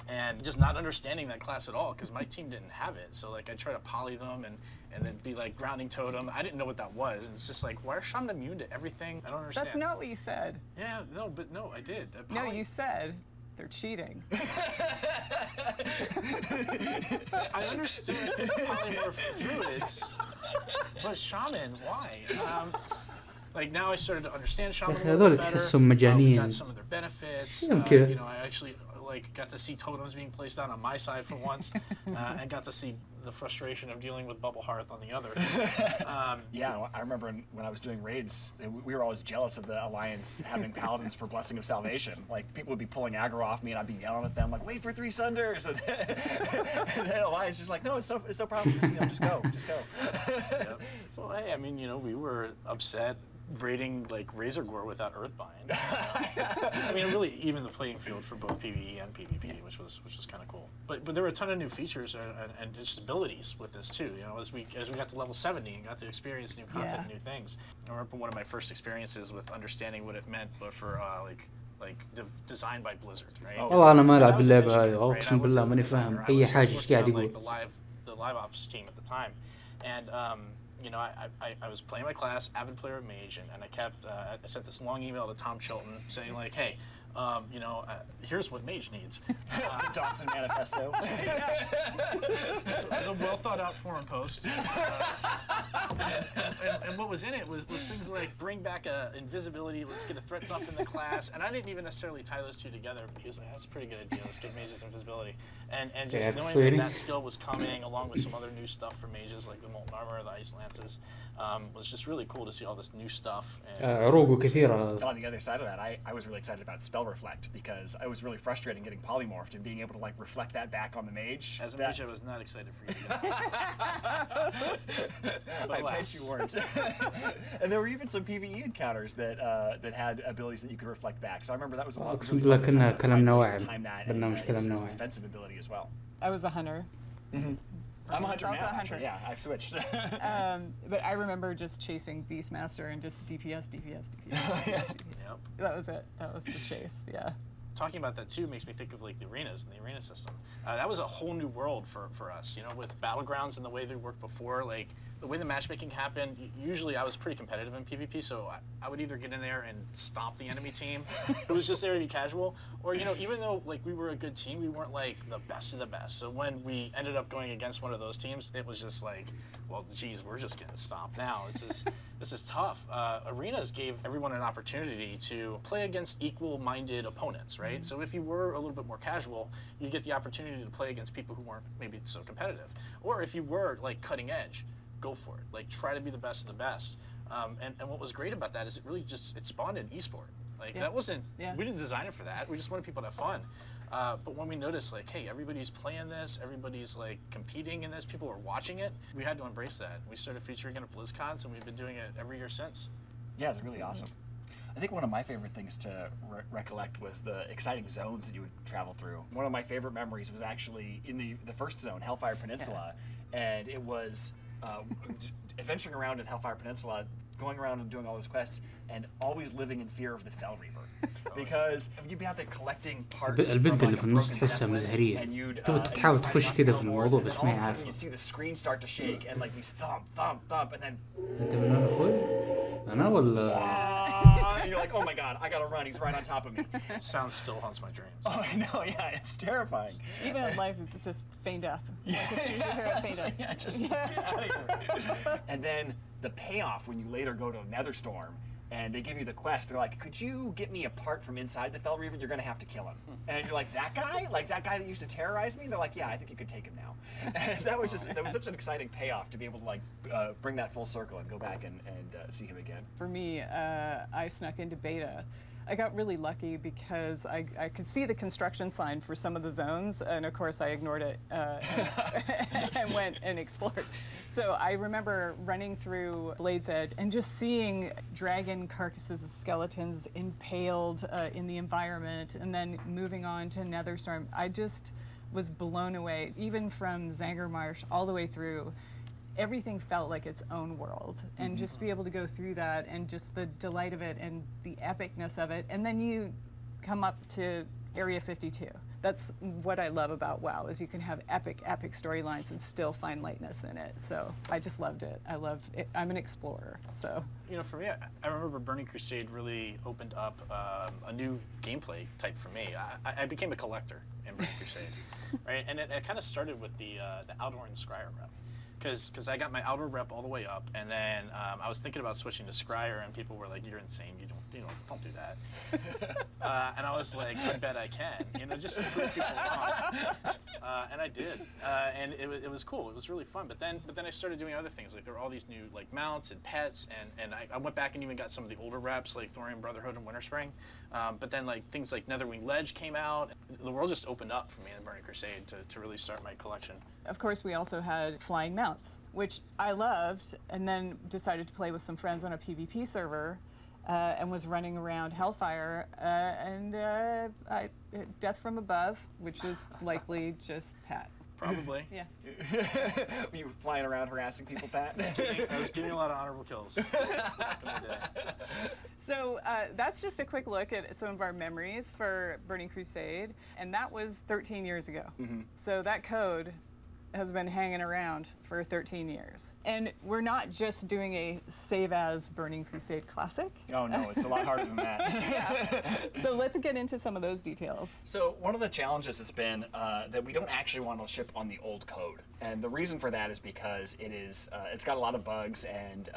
And just not understanding that class at all because my team didn't have it. So like I try to poly them and then be like grounding totem. I didn't know what that was. And it's just like, why are Shaman immune to everything? I don't understand. That's not what you said. Yeah, no, but no, I did. No, you said they're cheating. I understood polymorph druids, but Shaman, why? Like now I started to understand Shaman a little bit better. We got some of their benefits. You know, I actually like got to see totems being placed down on my side for once, and got to see the frustration of dealing with Bubble Hearth on the other. Yeah, I remember when I was doing raids, we were always jealous of the Alliance having Paladins for Blessing of Salvation. Like people would be pulling aggro off me, and I'd be yelling at them like, "Wait for 3 Sunders!" And the Alliance just like, "No, it's no problem. Just go." Yep. So hey, I mean, you know, we were upset raiding like Razor Gore without Earthbind. I mean, really even the playing field for both PvE and PvP, which was kind of cool. But there were a ton of new features and just abilities with this too. You know, as we got to level 70 and got to experience new content and new things. I remember one of my first experiences with understanding what it meant, but for designed by Blizzard, right? والله أنا ما ألعب اللعبة هاي أقسم بالله ماني فاهم أي حاجة إيش قاعد يقول. The live ops team at the time, and you know, I was playing my class, avid player of Mage, and I sent this long email to Tom Chilton saying like, hey, you know, here's what Mage needs. Dawson Manifesto. It was a well thought out forum post. And what was in it was things like bring back invisibility, let's get a threat dump in the class. And I didn't even necessarily tie those two together, but he was like, that's a pretty good idea, let's give mages invisibility. And just knowing that skill was coming along with some other new stuff for mages like the Molten Armor, the Ice Lances, was just really cool to see all this new stuff. عروقه كثيرة. On the other side of that, I was really excited about Spell Reflect because it was really frustrating getting polymorphed and being able to like reflect that back on the mage. As a mage, I was not excited for you. I bet you weren't. And there were even some PvE encounters that had abilities that you could reflect back. So I remember that was a lot of أقسم بالله كلامنا واعي. برنامج كلامنا واعي. Defensive ability as well. I was a hunter. Mm-hmm. I'm a hunter also now, a hunter. actually. Yeah, I've switched. But I remember just chasing Beastmaster and just DPS. Yep. That was it. That was the chase. Yeah. Talking about that too makes me think of like the arenas and the arena system. That was a whole new world for us, you know, with battlegrounds and the way they worked before. Like the way the matchmaking happened, usually I was pretty competitive in PvP, so I would either get in there and stomp the enemy team who was just there to be casual, or, you know, even though like we were a good team, we weren't like the best of the best. So when we ended up going against one of those teams, it was just like, well, geez, we're just getting stomped now. This is tough. Arenas gave everyone an opportunity to play against equal-minded opponents, right? Mm-hmm. So if you were a little bit more casual, you get the opportunity to play against people who weren't maybe so competitive. Or if you were like cutting edge, go for it. Like try to be the best of the best. And what was great about that is it really just, it spawned an esport. Like that wasn't, we didn't design it for that. We just wanted people to have fun. But when we noticed like, hey, everybody's playing this, everybody's like competing in this, people are watching it, we had to embrace that. We started featuring it at BlizzCons, and we've been doing it every year since. Yeah, it's really awesome. I think one of my favorite things to recollect was the exciting zones that you would travel through. One of my favorite memories was actually in the first zone, Hellfire Peninsula, and it was adventuring around in Hellfire Peninsula. going around and doing all those quests and always living in fear of the Fell Reaper. Because you'd be out there collecting parts from البنت like اللي a في النص broken تحسها zeppelin, مزهرية. and you'd تبغى تحاول تخش كذا في الموضوع and then بس all ما of a sudden عارفة. you'd see the screen start to shake and like these thump, thump, thump, and then أنت من وين أخوي؟ أنا ولا؟ and you're like, oh my god, I gotta run, he's right on top of me. Sound still haunts my dreams. Oh, I know, yeah, it's terrifying. Even in life, it's just feign death. Like, as soon as you hear it, feign death. Yeah, just get out of here. And then the payoff when you later go to Netherstorm and they give you the quest, they're like, could you get me a part from inside the Fell Reaver? You're gonna have to kill him. And you're like, that guy? Like that guy that used to terrorize me? They're like, yeah, I think you could take him now. And that was such an exciting payoff to be able to like bring that full circle and go back and see him again. For me, I snuck into beta. I got really lucky because I could see the construction sign for some of the zones, and of course I ignored it and went and explored. So I remember running through Blade's Edge and just seeing dragon carcasses and skeletons impaled in the environment, and then moving on to Netherstorm. I just was blown away, even from Zangermarsh all the way through. Everything felt like its own world, and just be able to go through that and just the delight of it and the epicness of it. And then you come up to Area 52. That's what I love about WoW, is you can have epic storylines and still find lightness in it. So I just loved it. I love it. I'm an explorer, so. You know, for me, I remember Burning Crusade really opened up a new gameplay type for me. I became a collector in Burning Crusade, right? And it kind of started with the Alduran Scryer rep. Because I got my outer rep all the way up, and then I was thinking about switching to Scryer, and people were like, "You're insane! Don't do that." And I was like, "I bet I can," just to prove people wrong. And I did, and it was cool. It was really fun. But then I started doing other things. Like there were all these new like mounts and pets, and I went back and even got some of the older reps like Thorium Brotherhood and Winterspring. But then like things like Netherwing Ledge came out. The world just opened up for me in Burning Crusade to really start my collection. Of course, we also had flying mounts, which I loved, and then decided to play with some friends on a PvP server, and was running around Hellfire, and Death from Above, which is likely just Pat. Probably. Yeah. Were you flying around harassing people, Pat? I was getting a lot of honorable kills back in the day. So that's just a quick look at some of our memories for Burning Crusade, and that was 13 years ago. So that code has been hanging around for 13 years. And we're not just doing a save as Burning Crusade Classic. Oh no, it's a lot harder than that. So let's get into some of those details. So one of the challenges has been that we don't actually want to ship on the old code. And the reason for that is because it's got a lot of bugs and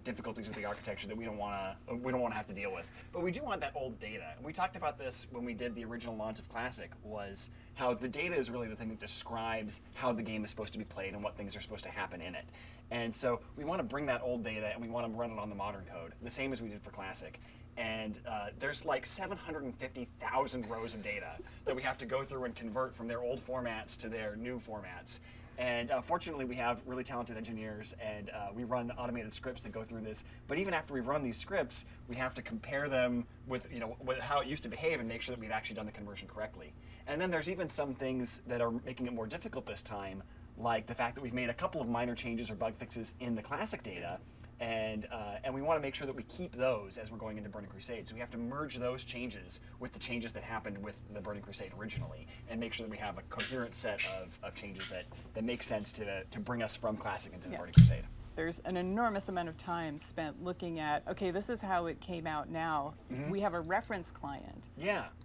difficulties with the architecture that we don't want to have to deal with. But we do want that old data. And we talked about this when we did the original launch of Classic, was how the data is really the thing that describes how the game is supposed to be played and what things are supposed to happen in it. And so we want to bring that old data and we want to run it on the modern code, the same as we did for Classic. And there's like 750,000 rows of data that we have to go through and convert from their old formats to their new formats. And fortunately, we have really talented engineers, and we run automated scripts that go through this. But even after we've run these scripts, we have to compare them with with how it used to behave and make sure that we've actually done the conversion correctly. And then there's even some things that are making it more difficult this time, like the fact that we've made a couple of minor changes or bug fixes in the Classic data. And we want to make sure that we keep those as we're going into Burning Crusade. So we have to merge those changes with the changes that happened with the Burning Crusade originally, and make sure that we have a coherent set of changes that make sense to bring us from Classic into the Burning Crusade. There's an enormous amount of time spent looking at, okay, this is how it came out now. We have a reference client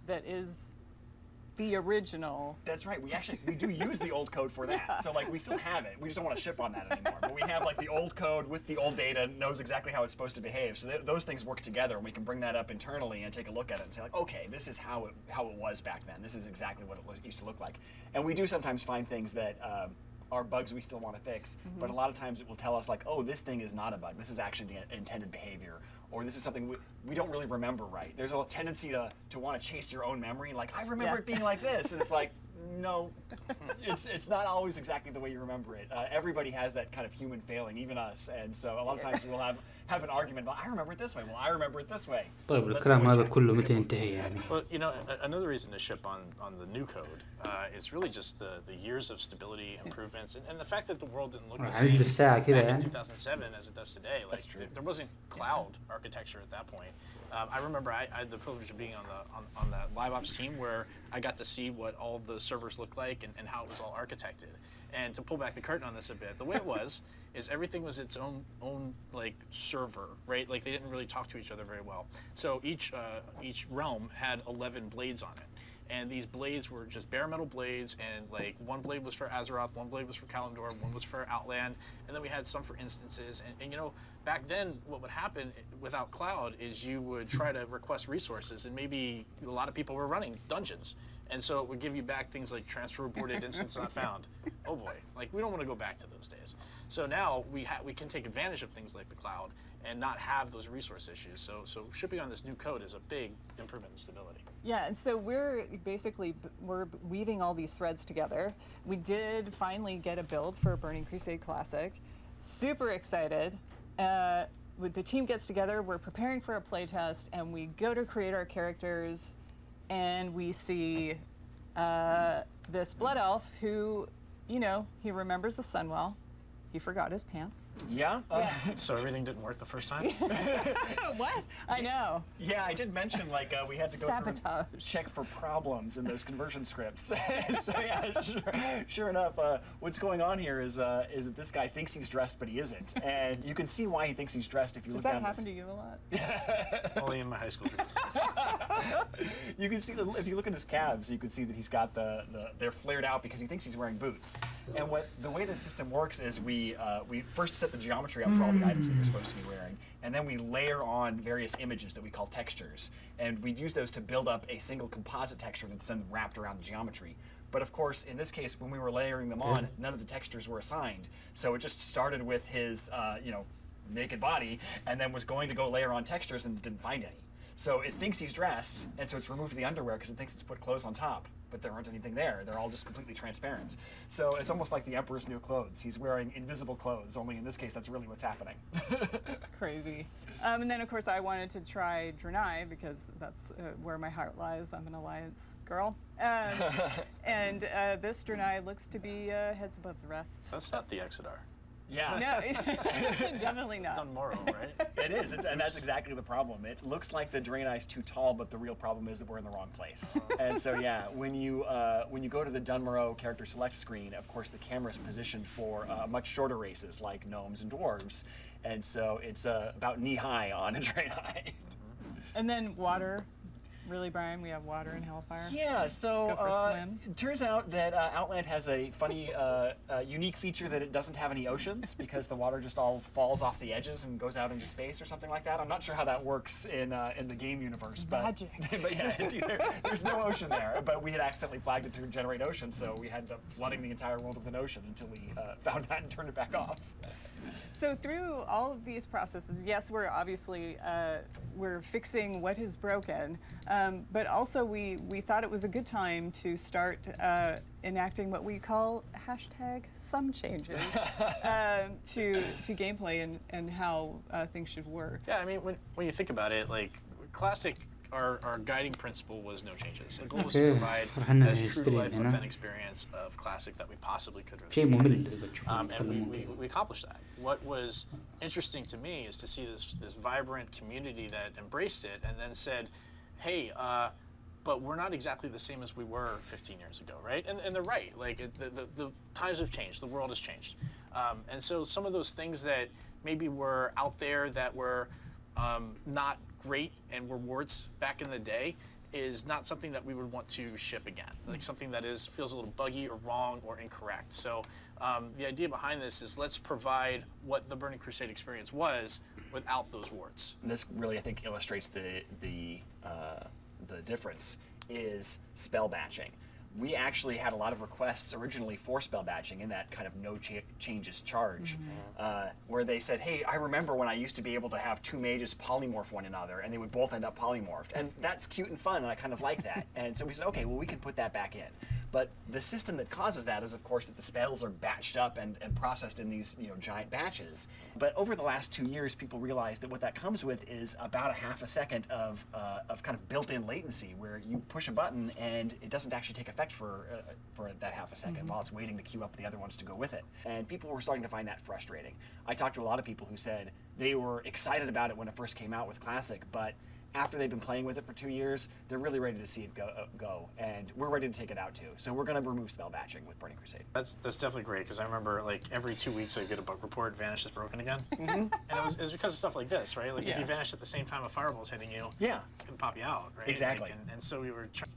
that is the original. That's right. We do use the old code for that. So like we still have it. We just don't want to ship on that anymore. But we have like the old code with the old data, knows exactly how it's supposed to behave. So those things work together, and we can bring that up internally and take a look at it and say like, okay, this is how it was back then. This is exactly what it used to look like. And we do sometimes find things that are bugs we still want to fix, but a lot of times it will tell us like, oh, this thing is not a bug. This is actually the intended behavior. Or this is something we don't really remember right. There's a tendency to want to chase your own memory, like, I remember it being like this. And it's like, No, it's not always exactly the way you remember it. Everybody has that kind of human failing, even us, and so a lot of times we'll have an argument about I remember it this way. Well, I remember it this way. طيب Let's الكلام go هذا check. كله متى ينتهي يعني؟ Well, another reason to ship on the new code is really just the years of stability improvements and the fact that the world didn't look the same back in 2007 as it does today. Like there wasn't cloud architecture at that point. I remember I had the privilege of being on the live ops team where I got to see what all the servers looked like and how it was all architected. And to pull back the curtain on this a bit, the way it was is everything was its own like server, right? Like they didn't really talk to each other very well. So each realm had 11 blades on it. And these blades were just bare metal blades, and like one blade was for Azeroth, one blade was for Kalimdor, one was for Outland, and then we had some for instances. And back then what would happen without cloud is you would try to request resources, and maybe a lot of people were running dungeons. And so it would give you back things like transfer aborted, instance not found. Oh boy, like we don't want to go back to those days. So now we can take advantage of things like the cloud and not have those resource issues. So shipping on this new code is a big improvement in stability. Yeah, and so we're weaving all these threads together. We did finally get a build for Burning Crusade Classic. Super excited. With the team gets together, we're preparing for a playtest, and we go to create our characters, and we see this blood elf who, he remembers the sun well. He forgot his pants. Yeah? So everything didn't work the first time? What? I know. Yeah, I did mention we had to go through and check for problems in those conversion scripts. And so yeah, sure enough, what's going on here is that this guy thinks he's dressed, but he isn't. And you can see why he thinks he's dressed if you look down. Does that happen to you a lot? Only in my high school dreams. You can see if you look at his calves, you can see that he's got they're flared out because he thinks he's wearing boots. And the way the system works is we first set the geometry up for all the items that you're supposed to be wearing, and then we layer on various images that we call textures, and we use those to build up a single composite texture that's then wrapped around the geometry. But of course, in this case, when we were layering them on, none of the textures were assigned, so it just started with his naked body, and then was going to go layer on textures and didn't find any. So it thinks he's dressed, and so it's removed the underwear because it thinks it's put clothes on top. But there aren't anything there. They're all just completely transparent. So it's almost like the Emperor's new clothes. He's wearing invisible clothes, only in this case, that's really what's happening. That's crazy. And then, of course, I wanted to try Draenei because that's where my heart lies. I'm an Alliance girl. And this Draenei looks to be heads above the rest. That's not the Exodar. Yeah. No, definitely not. It's done Morrow, right? It is, and that's exactly the problem. It looks like the Draenei's too tall, but the real problem is that we're in the wrong place. And so, yeah, when you go to the Dunmorrow character select screen, of course, the camera's positioned for much shorter races like gnomes and dwarves, and so it's about knee-high on a Draenei. And then water. Really, Brian? We have water and Hellfire? Yeah, so Go for a swim. it turns out that Outland has a funny, unique feature that it doesn't have any oceans because the water just all falls off the edges and goes out into space or something like that. I'm not sure how that works in the game universe, but magic. But yeah, there's no ocean there. But we had accidentally flagged it to generate ocean, so we had flooding the entire world with an ocean until we found that and turned it back off. So through all of these processes, yes, we're obviously we're fixing what is broken, but also we thought it was a good time to start enacting what we call #some changes to gameplay and how things should work. Yeah, I mean, when you think about it, like Classic, our guiding principle was no changes. The goal was to provide as true to life event experience of Classic that we possibly could. And we accomplished that. What was interesting to me is to see this vibrant community that embraced it and then said, hey, but we're not exactly the same as we were 15 years ago, right? And they're right. Like the times have changed, the world has changed. And so some of those things that maybe were out there that were not great and were warts back in the day is not something that we would want to ship again. Like something that feels a little buggy or wrong or incorrect. So the idea behind this is let's provide what the Burning Crusade experience was without those warts. And this really, I think, illustrates the difference is spell batching. We actually had a lot of requests originally for spell batching in that kind of no changes charge, where they said, hey, I remember when I used to be able to have two mages polymorph one another, and they would both end up polymorphed. And that's cute and fun, and I kind of like that. And so we said, okay, well, we can put that back in. But the system that causes that is, of course, that the spells are batched up and processed in these giant batches. But over the last 2 years, people realized that what that comes with is about a half a second of kind of built-in latency, where you push a button and it doesn't actually take effect for that half a second while it's waiting to queue up the other ones to go with it. And people were starting to find that frustrating. I talked to a lot of people who said they were excited about it when it first came out with Classic, but after they've been playing with it for 2 years, they're really ready to see it go, and we're ready to take it out too. So we're going to remove spell batching with Burning Crusade. That's definitely great, because I remember like every 2 weeks I get a bug report, Vanish is broken again. And it was because of stuff like this, right? Like if you vanish at the same time a fireball's hitting you, yeah, it's going to pop you out, right? Exactly. Like, and so we were trying